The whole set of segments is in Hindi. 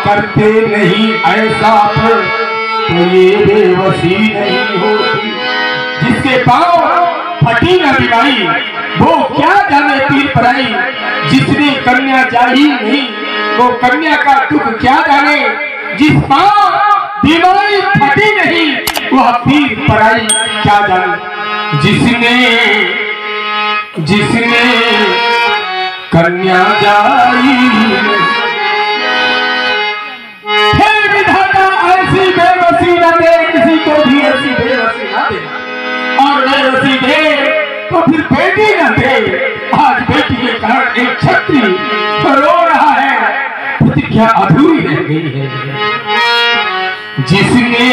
करते नहीं ऐसा तो ये बेबसी नहीं होती। जिसके पाँव फटी न बीमारी वो क्या जाने पीर पराई। जिसने कन्या चाही नहीं वो कन्या का दुख क्या जाने। जिस पाँव बीमारी फटी नहीं वह पीर पराई क्या जाने। जिसने कन्या जाई हे विधाता ऐसी बेबसी न दे किसी को भी ऐसी बेबसी न दे। और बेबसी दे तो फिर बेटी न दे। आज बेटी के कारण एक क्षत्रिय रो रहा है, प्रतिज्ञा अधूरी रह गई है। जिसने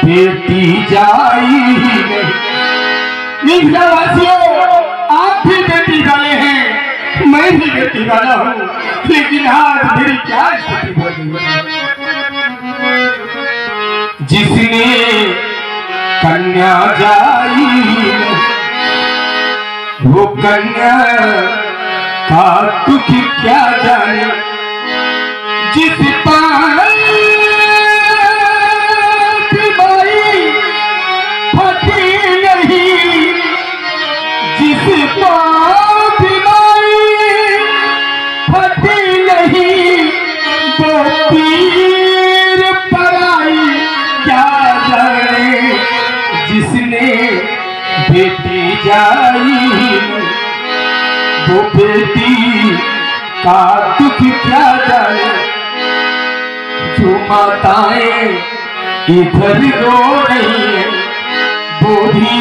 बेटी जाई नहीं। आप भी बेटी वाले हैं, मैं भी बेटी वाला हूँ, लेकिन आज मेरी क्या स्थिति हो गई। जिसने कन्या जाई वो कन्या का दुख क्या जाने। जिस पार बीमारी फटी नहीं, जिस पार बीमारी फटी नहीं वो पीर पराई क्या जाने। जिसने बेटी जाई वो बेटी का दुख क्या जाने। जो माताएं इधर रो रही है वो भी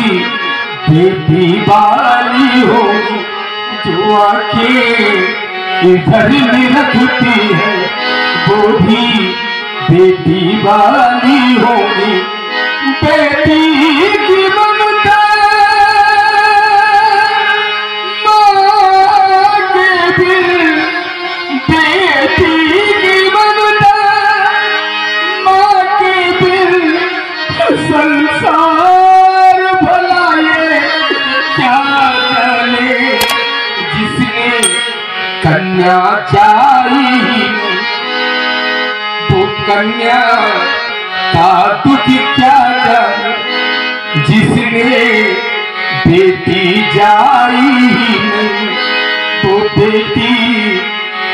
बेटी वाली होगी। जो आंखें इधर निरखती है वो भी बेटी वाली होगी। बेटी की ममता माँ के बिन, बेटी की ममता माँ के बिन संसार भलाए क्या जाने। जिसने कन्या चाही वो कन्या का दुख क्या जाने। जिसने बेटी जाई नहीं वो बेटी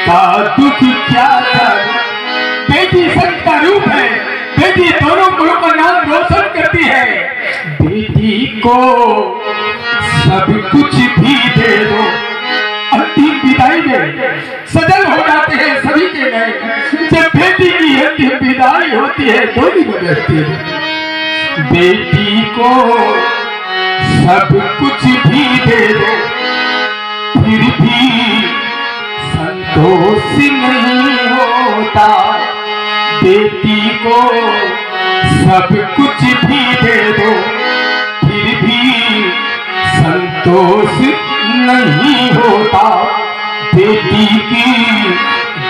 का दुख क्या जाने। बेटी सत्य का रूप है, बेटी दोनों कुलों का नाम रोशन करती है। बेटी को सब कुछ भी दे दो, अंतिम विदाई में सजल हो जाते हैं सभी के नए। जब बेटी की अंतिम विदाई होती है डोली बजती है। बेटी को सब कुछ भी दे दो फिर भी संतोष नहीं होता। बेटी को सब कुछ भी दे दो फिर भी संतोष नहीं होता। बेटी की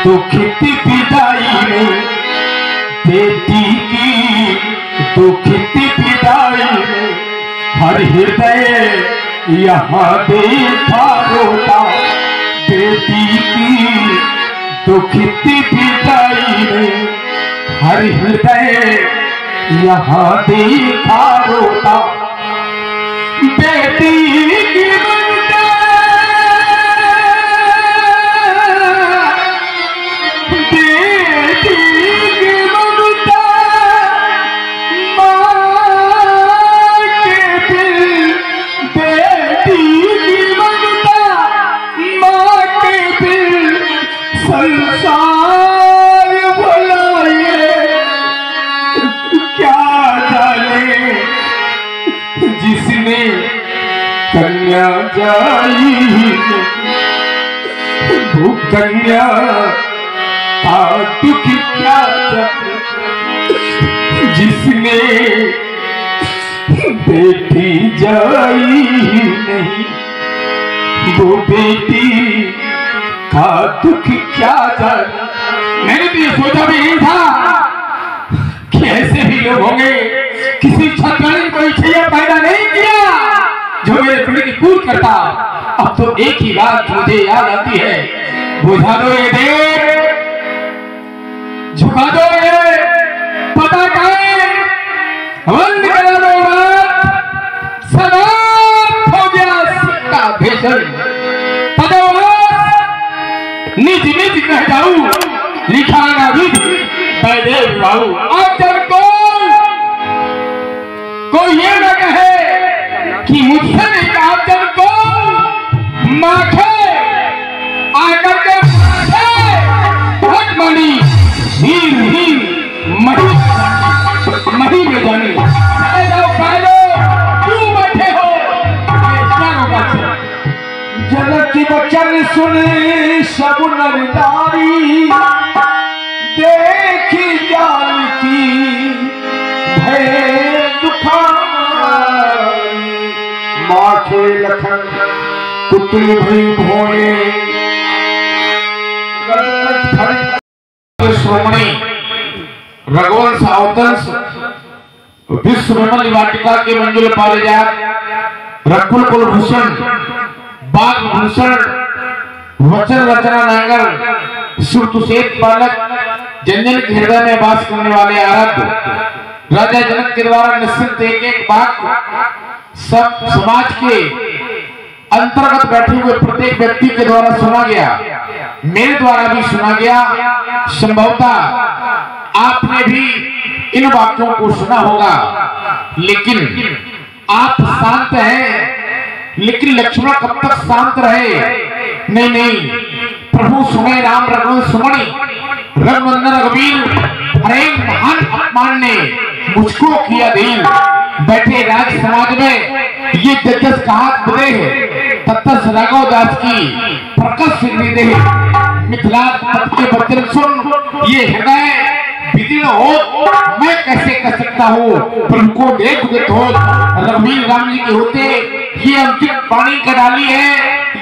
दुखित विदाई में, बेटी की दुखित विदाई में हर हृदय यहाँ देखा रोता। बेटी की दुखित विदाई में हर हृदय यहाँ देखा रोता। बेटी की ममता बेटी की ममता माँ के दिल, बेटी की ममता माँ के दिल संसार भलाए क्या जाने। जिसने कन्या जाई वो कन्या का दुख क्या जाने। जिसने बेटी जाई नहीं वो बेटी का दुख क्या जाने। मैंने तो ये सोचा भी नहीं था कि ऐसे भी लोग होंगे। किसी छात्र ने कोई छैया पैदा नहीं किया जो मेरे पिता की पूर्ण करता। अब तो एक ही बात मुझे याद आती है, बुझा दो ये देव झुका दो ये पताकाएं, बंद करा दो बात, समाप्त हो गया सिक्का भेषण। निज निज कह जाऊं लिखा ना विध वैदेव बाबू। अब जब कोई ये न कहे कि मुझसे नहीं कहा, जब को माखे आकर के मणि हीर हीर मही में जाने क्यों बैठे हो? जनक की वचन सुने सब नर नारी, देखी जान की भय दुखारी। माखे लखन पुतली भई भोए, श्रोमणी रघुवंश अवतंस विश्वमल वाटिका के मंजुल पारिजात रकुल कुलभूषण बाग भूषण वचन रचना नागर सुरतुषेत पालक जंजन के हृदय में वास करने वाले आराध्य राजा जनक के द्वारा निश्चित एक एक बात सब समाज के अंतर्गत बैठे हुए प्रत्येक व्यक्ति के द्वारा सुना गया, मेरे द्वारा भी सुना गया। संभवतः आपने भी इन वाक्यों को सुना होगा, लेकिन आप शांत हैं। लेकिन लक्ष्मण कब तक शांत रहे? नहीं, प्रभु सुने राम रघुवंश सुमणि रघुनंदन रघुवीर, अरे महान अपमान ने मुझको किया दीन। बैठे राज समाज में ये जजस कहा बदे तत्त राघव दास की प्रकट निर्देह मिथिला के वचन सुन ये हृदय विदीर्ण हो, मैं कैसे कर सकता हूँ? प्रभु को देख हो रघुवीर राम जी के होते ये अंतिम पानी का डाली है,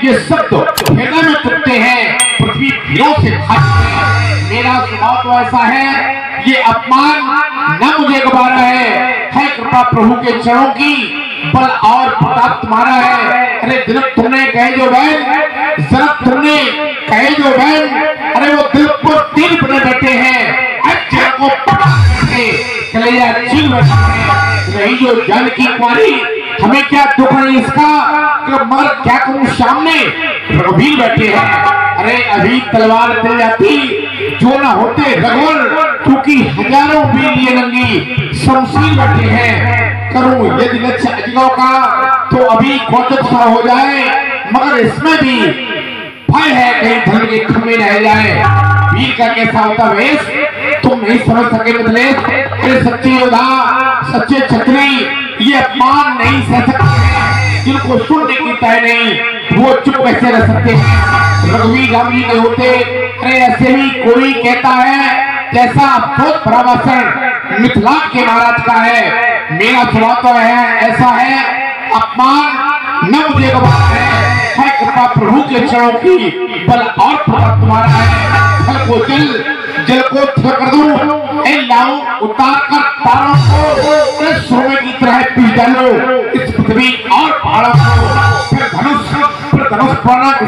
ये शब्द हृदय में तुरते हैं, पृथ्वी भीड़ों से भागती है। मेरा स्वभाव तो ऐसा है, ये अपमान न मुझे गवारा है कृपा प्रभु के चरणों की, बल और प्रताप तुम्हारा है। अरे जनक तुमने कहे जो बहन, जनक तुमने कहे जो बहन, अरे वो दिल को तीर बने बैठे हैं, को कलेजा चीर बैठे हैं। रही जो जन की कुंवारी, हमें क्या दुख है इसका, मगर क्या करूं सामने रघुवीर बैठे हैं। अरे अभी तलवार चल जाती जो ना होते रघुवर, क्योंकि हजारों वीर लिए नंगी शमशीर बैठे हैं। करूं यदि लक्ष्य अजगव का तो अभी कौतुक सा हो जाए, मगर इसमें भी भय है कहीं धर्म के खम्भे रह जाए। वीर का कैसा होता वेश तुम नहीं समझ सके मिथिलेश। अरे सच्चे योद्धा सच्चे छत्री ये अपमान नहीं सह सकते, जिनको सुनने की तय नहीं वो चुप कैसे रह सकते हैं? रघुवीर राम जी के होते अरे ऐसे ही कोई कहता है जैसा बहुत प्रभाषण मिथिला के महाराज का है। मेरा स्वभाव तो है ऐसा है, अपमान न मुझे गवारा है कृपा प्रभु के चरणों की, बल और प्रताप तुम्हारा है। फल को जल को कर दूं, लाऊं उतार कर तारों को सोने की तरह पी डालो इस पृथ्वी और पहाड़ों को। फिर धनुष पड़ना के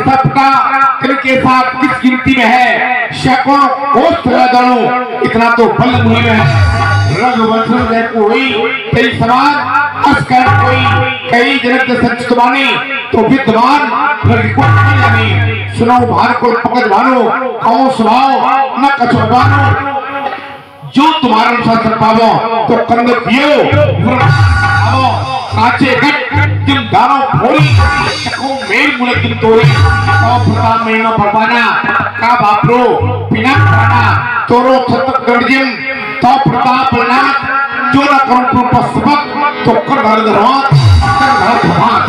साथ किस गिनती में है, सैकड़ों कोस डालूं इतना तो बल मुझे में है। रघुवंश कोई तेरी समाज अस्कर कोई कई जनक सच तुम्हारी तो विद्वान सुनो भार को पकड़ भानो कहो स्वभाव न कछुआनो, जो तुम्हारा अनुशासन पावो तो कंद पियो काचे गट जिन दारों फोड़ी चको मेल मुले जिन तोड़ी और प्रताप में न बरबाना का बापरो बिना खाना तोरो छतक गड़जिम तो प्रताप नाथ जो न करूं पसबक तो कर धर धरवात कर धर धरवात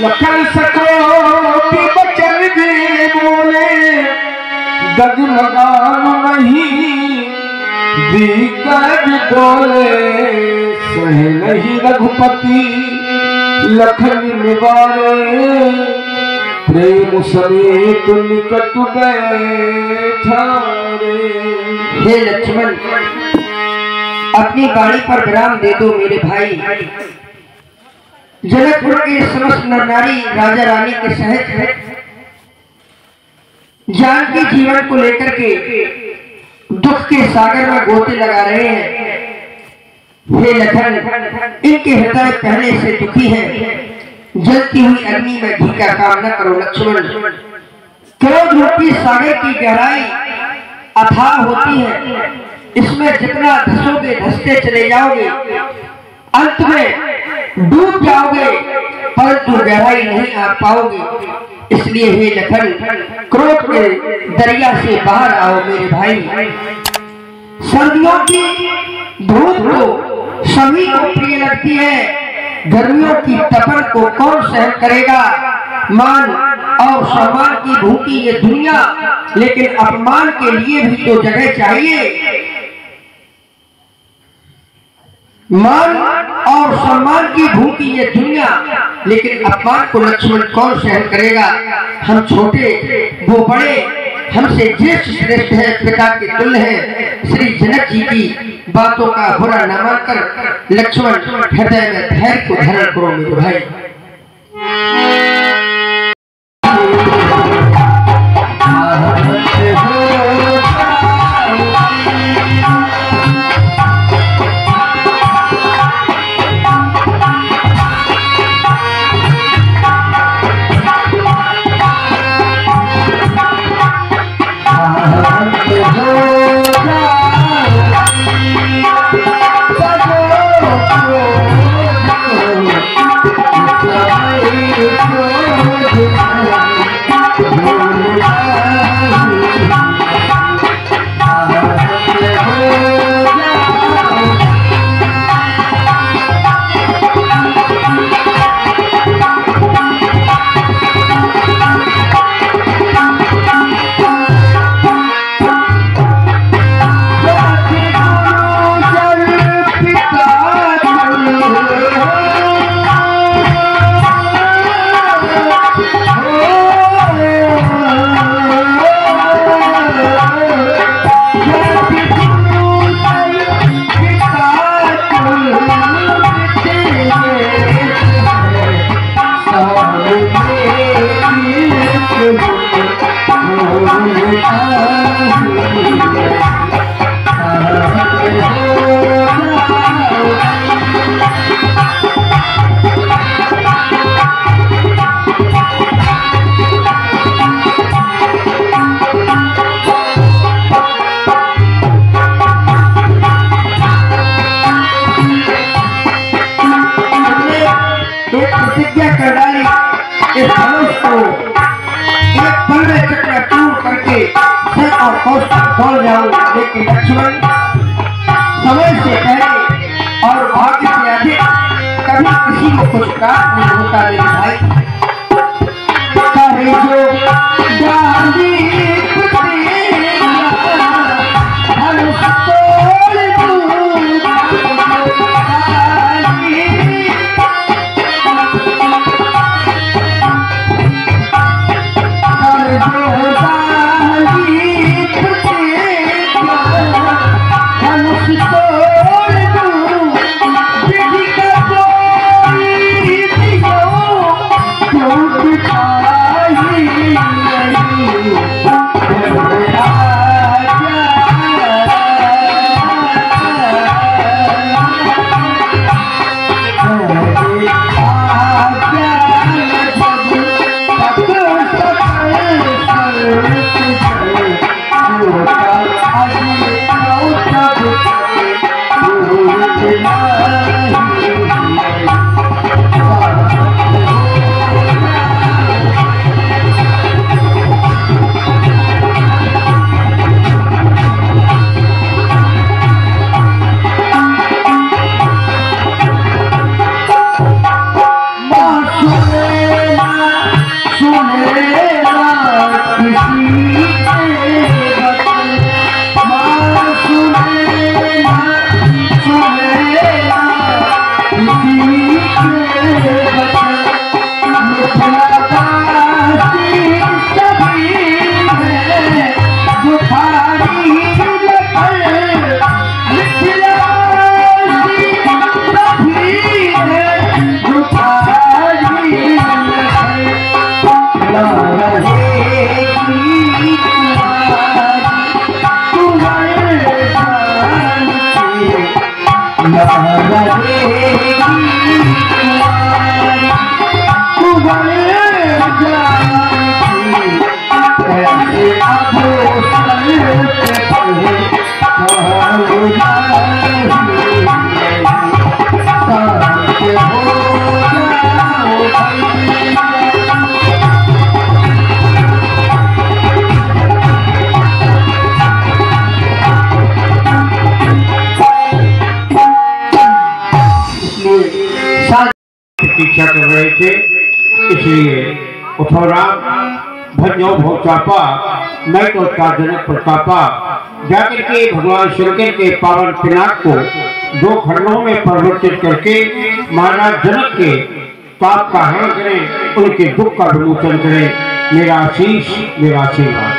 लखन सको की बचन दे बोले डगमगान नहीं दीकर डोले सहे नहीं रघुपति लखन निवारे प्रेम समेत निकट बैठा रे। हे लक्ष्मण अपनी गाड़ी पर विराम दे दो मेरे भाई। जनकपुर के समस्त नर नारी राजा रानी के सहित जानकी जीवन को लेकर के दुख के सागर में गोते लगा रहे हैं। हे लखन, इनके हृदय पहले से दुखी है। जलती हुई अग्नि में घी का काम न करो लक्ष्मण। क्रोध रूपी सागर की गहराई अथाह होती है। इसमें जितना धसोगे धसते चले जाओगे, अंत में डूब जाओगे, परंतु गहराई नहीं आ पाओगे। इसलिए हे लखन, क्रोध के दरिया से बाहर आओ मेरे भाई। सर्दियों की धूप तो सभी को प्रिय लगती है, गर्मियों की तपन को कौन सहन करेगा। मान और सम्मान की भूखी ये दुनिया, लेकिन अपमान के लिए भी तो जगह चाहिए। मान और सम्मान की भूखी ये दुनिया, लेकिन अपमान को लक्ष्मण कौन सहन करेगा। हम छोटे वो बड़े, हमसे ज्येष्ठ श्रेष्ठ है, पिता के तुल्य है। श्री जनक जी की बातों का बुरा न मानकर लक्ष्मण हृदय में धैर्य को धारण करो मेरे भाई। लेकिन लक्ष्मण समय से पहले और भाग्य से अधिक कभी किसी को कुछ प्राप्त नहीं होता मेरे भाई। करे जो गांधी सुने प्रतीक्षा कर रहे थे, इसलिए उठोराम भजो भो चापा मैं तो जनक प्रतापा जाकर के भगवान शंकर के पावन पिनाक को 2 खंडों में परिवर्तित करके महाराज जनक के पाप का हरण करें, उनके दुख का विमोचन करें। मेरा आशीष, मेरा आशीर्वाद।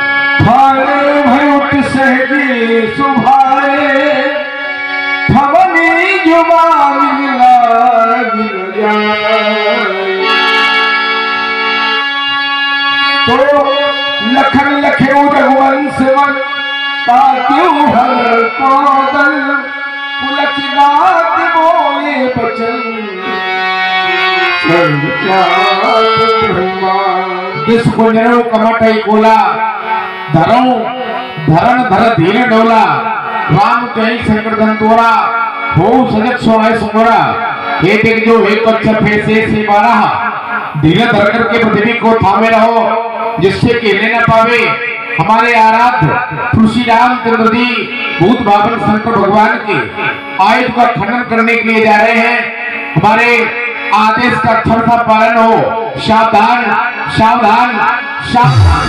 तो लखन लखे रघुवंश क्यों हर कोदल पुलकिनाथ बोले बचन जिसको निरो कमटई कोला धरो धरण धर धीरे डोला राम जय शंकर दंतोरा हो सजग सोनाय सुमरा हे देख जो एक अच्छा फैसे से मारा धीरे धर करके पृथ्वी को थामे रहो जिससे कहने न पावे हमारे आराध्य तुलसी रामचंद्र जी भूत बाबन शंकर भगवान के आयुध का खंडन करने के लिए जा रहे हैं। हमारे आदेश का अक्षरशः पालन हो। सावधान सावधान सावधान।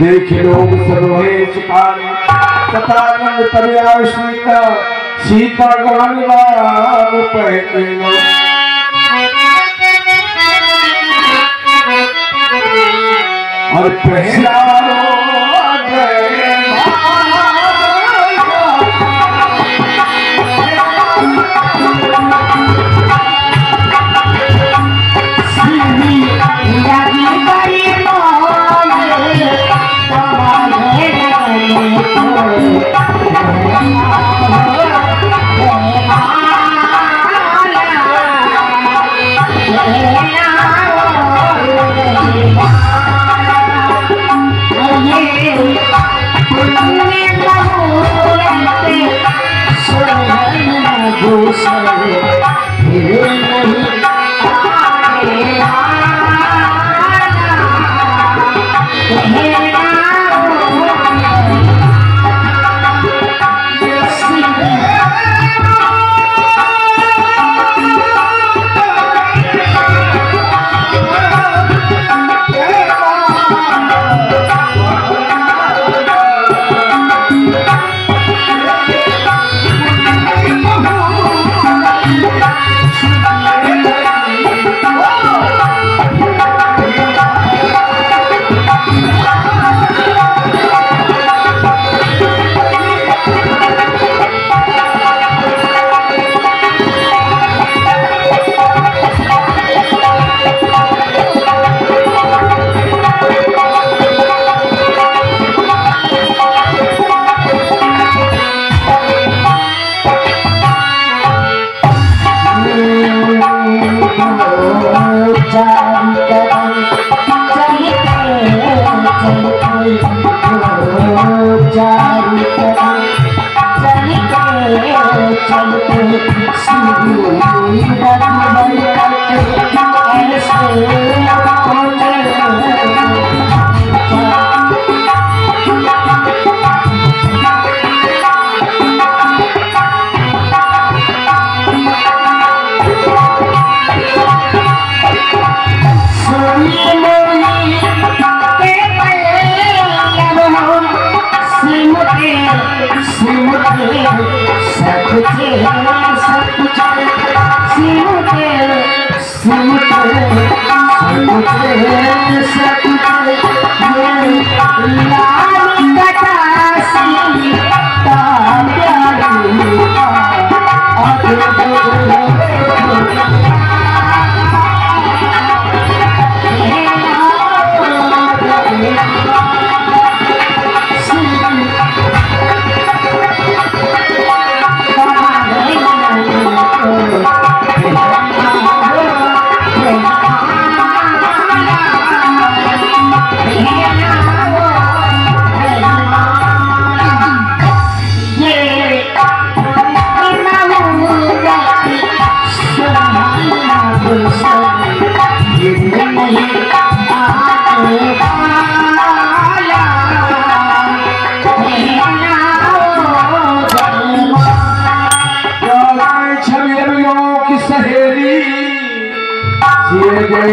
देख लोग सर्वे चिकाने सतानंद तरिया सीता सीता गवन राम पहके और पहला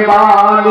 और